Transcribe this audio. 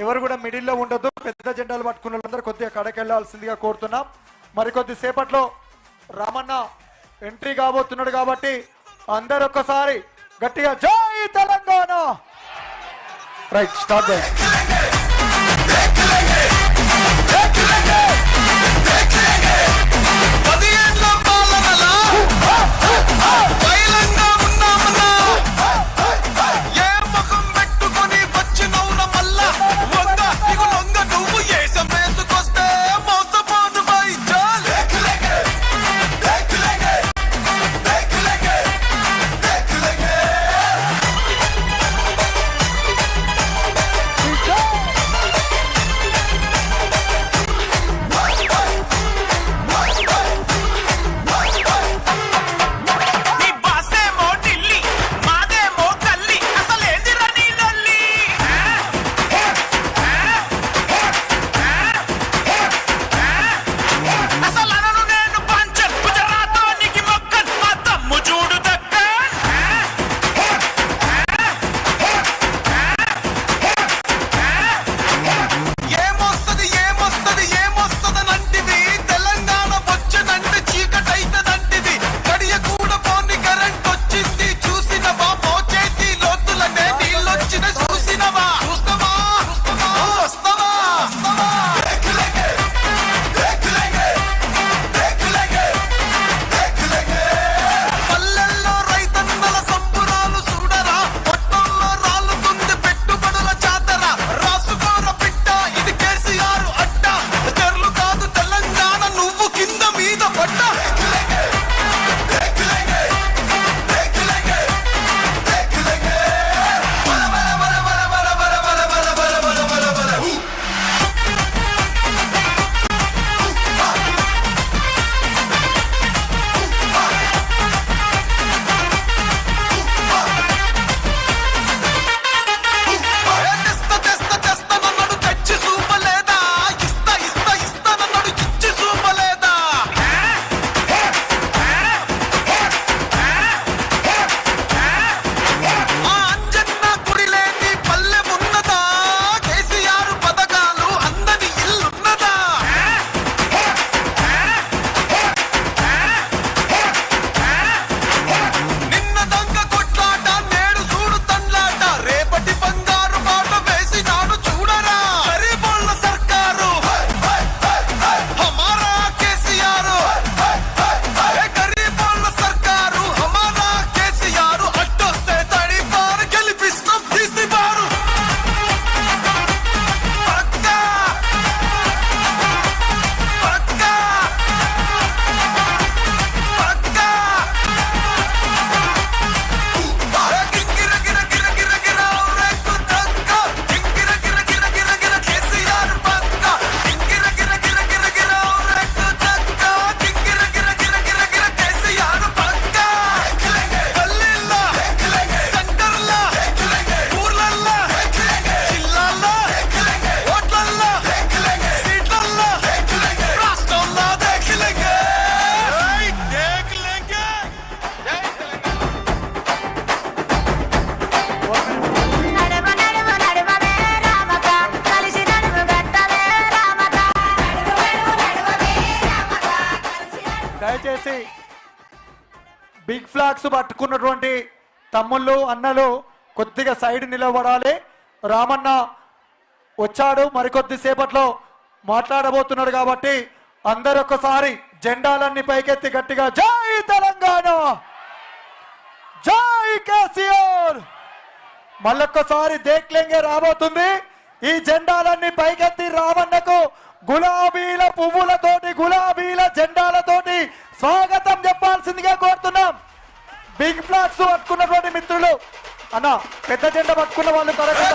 ఎవరు కూడా మిడిల్లో ఉండొద్దు. పెద్ద జెండాలు పట్టుకున్న వాళ్ళందరూ కొద్దిగా కడకెళ్లాల్సిందిగా కోరుతున్నాం. మరికొద్ది సేపట్లో రామన్న ఎంట్రీ కాబోతున్నాడు కాబట్టి అందరు ఒక్కసారి గట్టిగా జై తెలంగాణ. రైట్, స్టార్ట్ చేయండి. దయచేసి బిగ్ ఫ్లాగ్స్ పట్టుకున్నటువంటి తమ్ముళ్ళు అన్నలు కొద్దిగా సైడ్ నిలబడాలి. రామన్న వచ్చాడు, మరికొద్ది సేపట్లో మాట్లాడబోతున్నాడు కాబట్టి అందరు ఒక్కసారి జెండాలన్నీ పైకెత్తి గట్టిగా జై తెలంగాణ, జై కేసీఆర్ మళ్ళొక్కసారి దేఖ్లేంగే రాబోతుంది. ఈ జెండాలన్నీ పైకెత్తి రామన్నకు గులాబీల పువ్వులతోటి గులాబీల జెండాలతోటి స్వాగతం చెప్పాల్సిందిగా కోరుతున్నాం. బిగ్ ఫ్లాగ్స్ పట్టుకున్నటువంటి మిత్రులు అన్న పెద్ద జెండా పట్టుకున్న వాళ్ళు కరెక్ట్